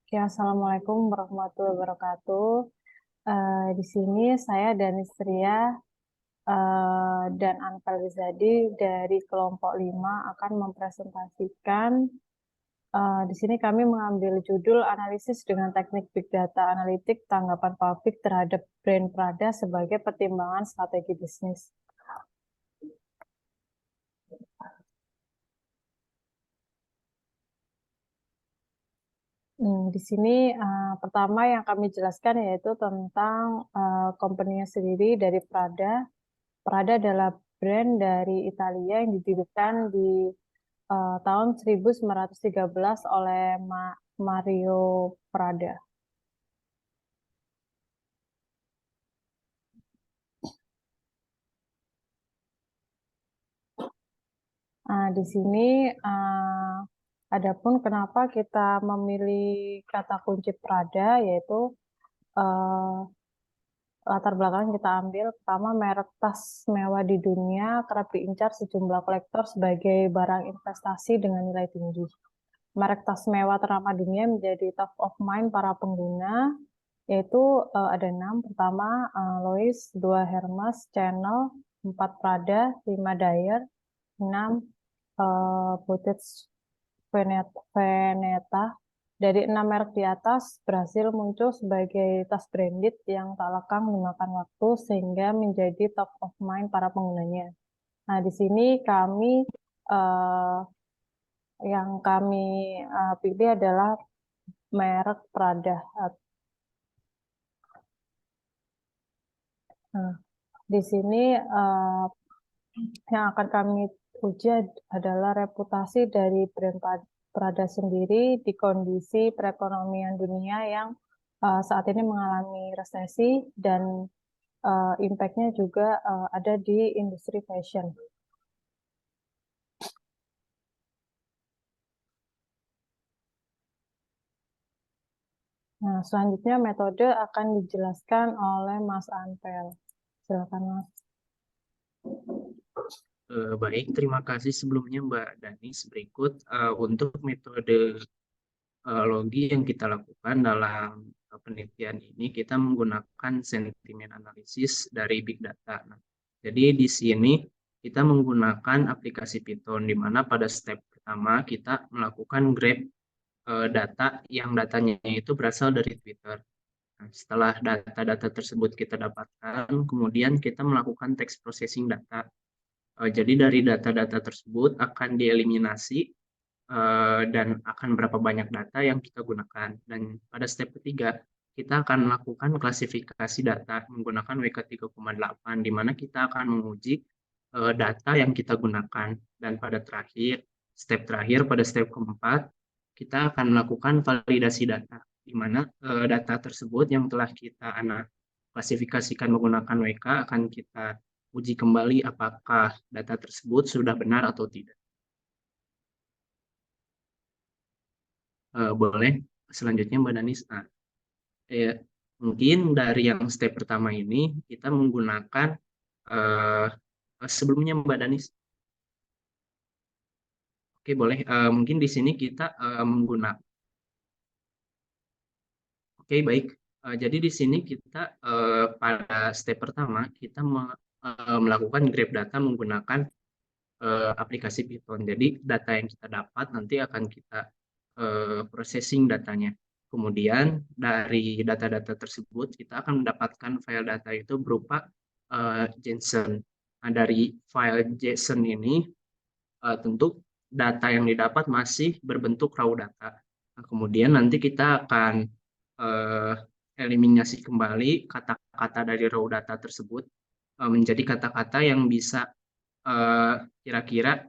Ya, Assalamualaikum warahmatullahi wabarakatuh. Di sini saya dan Istria dan Anfal Rizadi dari kelompok 5 akan mempresentasikan. Di sini kami mengambil judul analisis dengan teknik Big Data Analitik tanggapan publik terhadap brand Prada sebagai pertimbangan strategi bisnis. Di sini pertama yang kami jelaskan yaitu tentang company-nya sendiri dari Prada. Prada adalah brand dari Italia yang didirikan di tahun 1913 oleh Mario Prada. Di sini adapun kenapa kita memilih kata kunci Prada, yaitu latar belakang kita ambil. Pertama, merek tas mewah di dunia kerap diincar sejumlah kolektor sebagai barang investasi dengan nilai tinggi. Merek tas mewah ternama dunia menjadi top of mind para pengguna, yaitu ada 6. Pertama, Louis, 2 Hermes, Chanel, 4 Prada, 5 Dior, 6 Boutique Veneta. Dari 6 merek di atas berhasil muncul sebagai tas branded yang tak lekang dimakan waktu sehingga menjadi top of mind para penggunanya. Nah, di sini uh, yang kami pilih adalah merek Prada. Nah, di sini yang akan kami uji adalah reputasi dari brand Prada sendiri di kondisi perekonomian dunia yang saat ini mengalami resesi dan impact-nya juga ada di industri fashion. Nah, selanjutnya metode akan dijelaskan oleh Mas Anpel. Silakan, Mas. Baik, terima kasih sebelumnya Mbak Danis. Berikut untuk metode logi yang kita lakukan dalam penelitian ini, kita menggunakan sentimen analisis dari Big Data. Nah, jadi di sini kita menggunakan aplikasi Python, di mana pada step pertama kita melakukan grab data yang datanya itu berasal dari Twitter. Nah, setelah data-data tersebut kita dapatkan, kemudian kita melakukan text processing data. Jadi dari data-data tersebut akan dieliminasi dan akan berapa banyak data yang kita gunakan. Dan pada step ketiga, kita akan melakukan klasifikasi data menggunakan WK3,8, di mana kita akan menguji data yang kita gunakan. Dan pada step terakhir, pada step keempat, kita akan melakukan validasi data, di mana data tersebut yang telah kita klasifikasikan menggunakan WK akan kita uji kembali apakah data tersebut sudah benar atau tidak. Boleh selanjutnya Mbak Danis. Mungkin dari yang step pertama ini kita menggunakan sebelumnya Mbak Danis. Oke, boleh. Mungkin di sini kita menggunakan. Oke, baik. Jadi di sini kita pada step pertama kita melakukan grab data menggunakan aplikasi Python. Jadi data yang kita dapat nanti akan kita processing datanya. Kemudian dari data-data tersebut kita akan mendapatkan file data itu berupa JSON. Nah, dari file JSON ini tentu data yang didapat masih berbentuk raw data. Nah, kemudian nanti kita akan eliminasi kembali kata-kata dari raw data tersebut menjadi kata-kata yang bisa kira-kira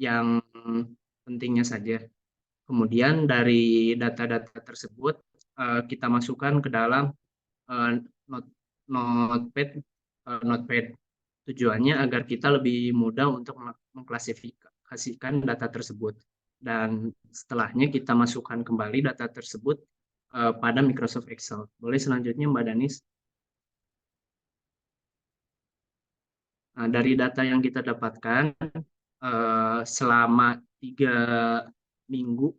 yang pentingnya saja. Kemudian dari data-data tersebut kita masukkan ke dalam Notepad. Tujuannya agar kita lebih mudah untuk mengklasifikasikan data tersebut. Dan setelahnya kita masukkan kembali data tersebut pada Microsoft Excel. Boleh selanjutnya Mbak Danis. Nah, dari data yang kita dapatkan selama 3 minggu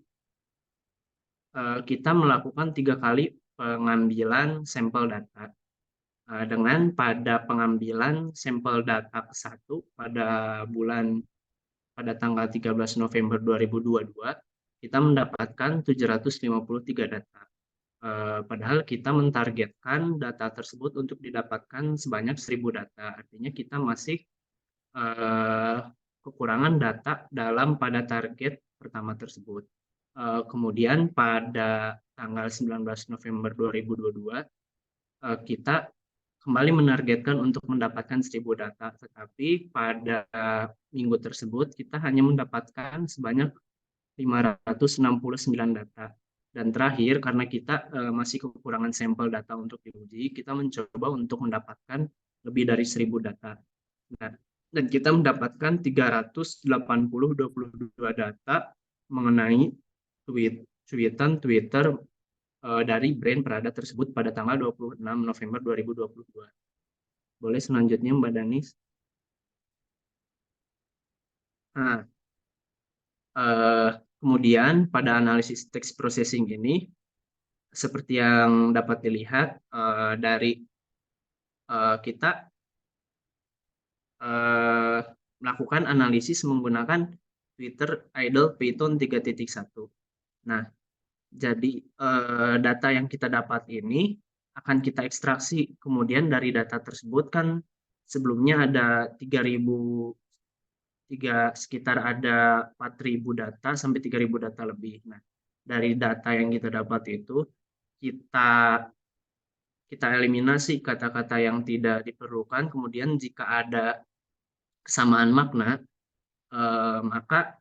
kita melakukan 3 kali pengambilan sampel data. Dengan pada pengambilan sampel data ke-1 pada tanggal 13 November 2022, kita mendapatkan 753 data. Padahal kita mentargetkan data tersebut untuk didapatkan sebanyak 1.000 data. Artinya kita masih kekurangan data pada target pertama tersebut. Kemudian pada tanggal 19 November 2022, kita kembali menargetkan untuk mendapatkan 1.000 data, tetapi pada minggu tersebut kita hanya mendapatkan sebanyak 569 data. Dan terakhir, karena kita masih kekurangan sampel data untuk diuji, kita mencoba untuk mendapatkan lebih dari 1.000 data. Nah, dan kita mendapatkan 380.22 data mengenai tweetan Twitter dari brand Prada tersebut pada tanggal 26 November 2022. Boleh selanjutnya Mbak Danis. Nah, kemudian pada analisis text processing ini, seperti yang dapat dilihat dari kita melakukan analisis menggunakan Twitter Idle Python 3.1. Nah, jadi data yang kita dapat ini akan kita ekstraksi. Kemudian dari data tersebut kan sebelumnya ada 3.000 sekitar ada 4.000 data sampai 3.000 data lebih. Nah, dari data yang kita dapat itu kita eliminasi kata-kata yang tidak diperlukan. Kemudian jika ada kesamaan makna, maka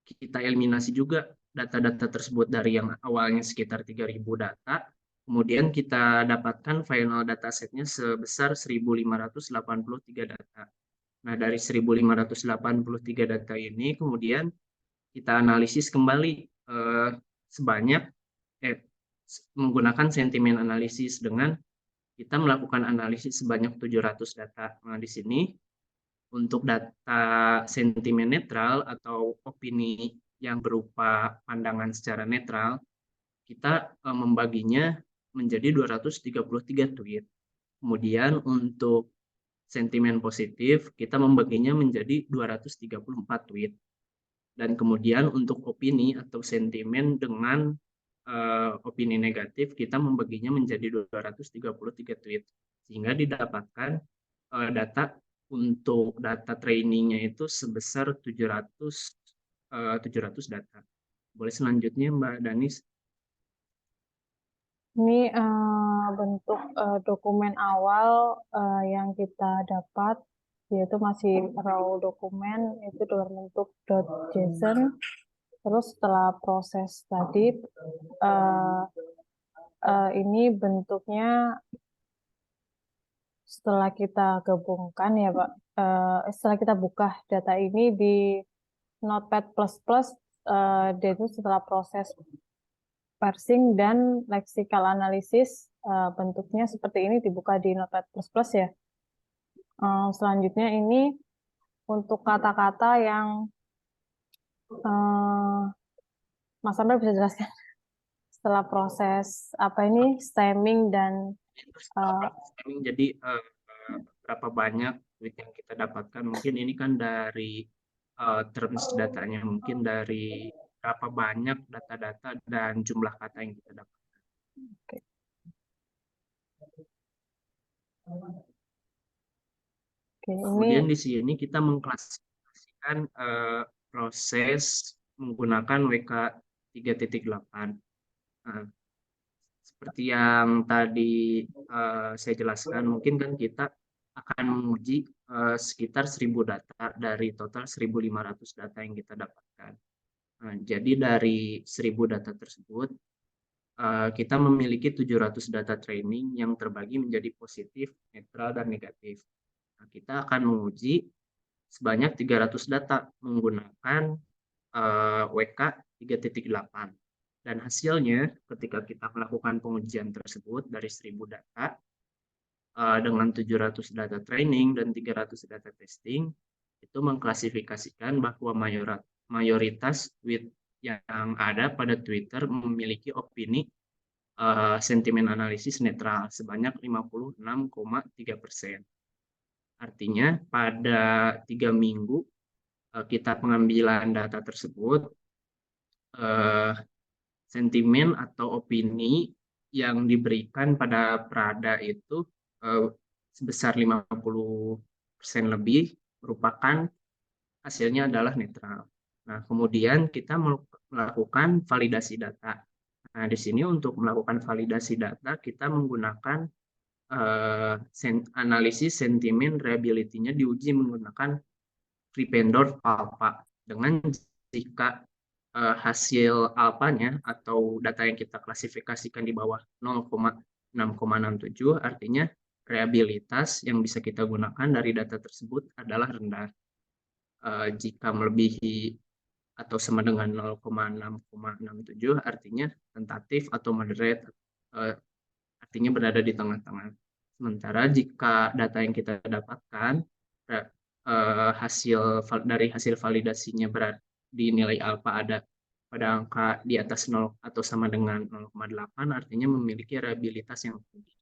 kita eliminasi juga data-data tersebut dari yang awalnya sekitar 3.000 data, kemudian kita dapatkan final datasetnya sebesar 1.583 data. Nah, dari 1.583 data ini kemudian kita analisis kembali menggunakan sentimen analisis dengan kita melakukan analisis sebanyak 700 data. Nah, di sini untuk data sentimen netral atau opini yang berupa pandangan secara netral, kita membaginya menjadi 233 tweet. Kemudian untuk sentimen positif, kita membaginya menjadi 234 tweet. Dan kemudian untuk opini atau sentimen dengan opini negatif, kita membaginya menjadi 233 tweet. Sehingga didapatkan data untuk data trainingnya itu sebesar 700 data. Boleh selanjutnya Mbak Danis. Ini bentuk dokumen awal yang kita dapat, yaitu masih raw dokumen, itu berbentuk .json. Terus setelah proses tadi, ini bentuknya setelah kita gabungkan ya Pak, setelah kita buka data ini di Notepad++, dia itu setelah proses parsing dan lexical analysis, bentuknya seperti ini dibuka di Notepad++ ya. Selanjutnya ini untuk kata-kata yang Mas Amel bisa jelaskan setelah proses stemming dan jadi berapa banyak tweet yang kita dapatkan, mungkin ini kan dari terms datanya, mungkin dari berapa banyak data-data dan jumlah kata yang kita dapatkan. Okay. Kemudian di sini kita mengklasifikasikan proses menggunakan WK 3.8. Nah, seperti yang tadi saya jelaskan, mungkin kan kita akan menguji sekitar 1.000 data dari total 1.500 data yang kita dapatkan. Nah, jadi dari 1.000 data tersebut, kita memiliki 700 data training yang terbagi menjadi positif, netral, dan negatif. Nah, kita akan menguji sebanyak 300 data menggunakan WK 3.8. Dan hasilnya ketika kita melakukan pengujian tersebut dari 1.000 data dengan 700 data training dan 300 data testing, itu mengklasifikasikan bahwa mayoritas tweet yang ada pada Twitter memiliki opini sentimen analisis netral sebanyak 56,3%. Artinya pada 3 minggu kita pengambilan data tersebut, sentimen atau opini yang diberikan pada Prada itu sebesar 50% lebih merupakan hasilnya adalah netral. Nah, kemudian kita melakukan validasi data. Nah, di sini untuk melakukan validasi data kita menggunakan analisis sentimen reliability-nya diuji menggunakan Krippendorff alpha. Dengan jika hasil alpanya atau data yang kita klasifikasikan di bawah 0,6,67, artinya reliabilitas yang bisa kita gunakan dari data tersebut adalah rendah. Jika melebihi atau sama dengan 0,6,67 artinya tentatif atau moderate, artinya berada di tengah-tengah. Sementara jika data yang kita dapatkan dari hasil validasinya di nilai alfa ada pada angka di atas 0 atau sama dengan 0,8 artinya memiliki reliabilitas yang tinggi.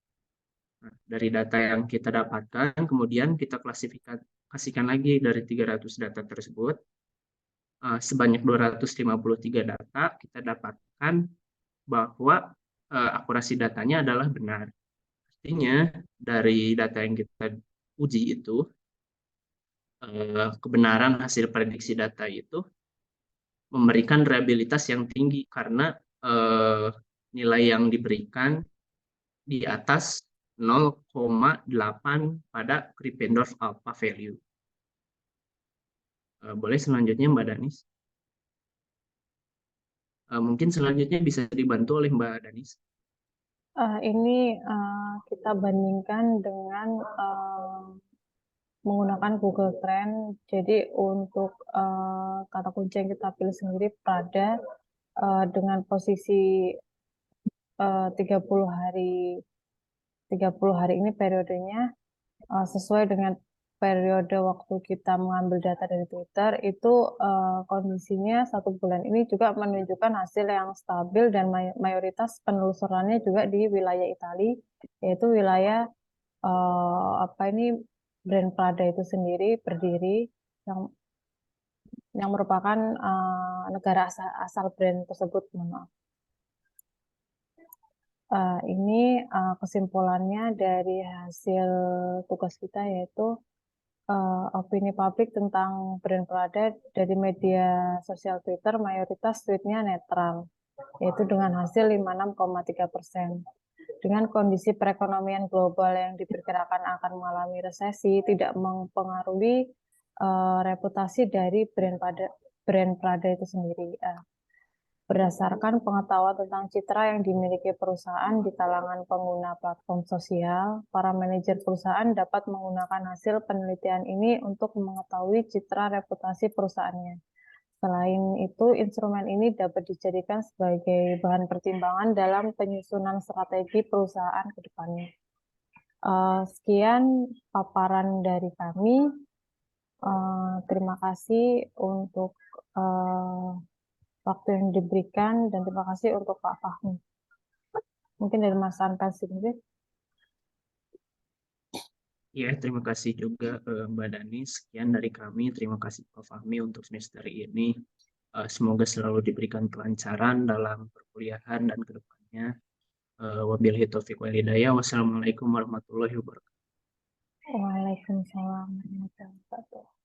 Nah, dari data yang kita dapatkan kemudian kita klasifikasikan lagi dari 300 data tersebut sebanyak 253 data kita dapatkan bahwa akurasi datanya adalah benar. Artinya dari data yang kita uji itu kebenaran hasil prediksi data itu memberikan reliabilitas yang tinggi karena nilai yang diberikan di atas 0,8 pada Krippendorff alpha value. Boleh selanjutnya Mbak Danis? Mungkin selanjutnya bisa dibantu oleh Mbak Danis. Ini kita bandingkan dengan menggunakan Google Trend. Jadi untuk kata kunci yang kita pilih sendiri Prada dengan posisi 30 hari 30 hari ini periodenya sesuai dengan periode waktu kita mengambil data dari Twitter itu kondisinya 1 bulan ini juga menunjukkan hasil yang stabil dan mayoritas penelusurannya juga di wilayah Italia, yaitu wilayah brand Prada itu sendiri berdiri yang merupakan negara asal brand tersebut. Ini kesimpulannya dari hasil tugas kita yaitu opini publik tentang brand Prada dari media sosial Twitter mayoritas tweetnya netral, yaitu dengan hasil 56,3%. Dengan kondisi perekonomian global yang diperkirakan akan mengalami resesi, tidak mempengaruhi reputasi dari brand Prada itu sendiri. Berdasarkan pengetahuan tentang citra yang dimiliki perusahaan di kalangan pengguna platform sosial, para manajer perusahaan dapat menggunakan hasil penelitian ini untuk mengetahui citra reputasi perusahaannya. Selain itu, instrumen ini dapat dijadikan sebagai bahan pertimbangan dalam penyusunan strategi perusahaan ke depannya. Sekian paparan dari kami. Terima kasih untuk waktu yang diberikan dan terima kasih untuk Pak Fahmi. Mungkin dari Mas Anpan sendiri. Ya, terima kasih juga Mbak Dani. Sekian dari kami. Terima kasih Pak Fahmi untuk semester ini. Semoga selalu diberikan kelancaran dalam perkuliahan dan kedepannya. Wabillahi taufiq wal hidayah. Wassalamualaikum warahmatullahi wabarakatuh. Waalaikumsalam warahmatullahi wabarakatuh.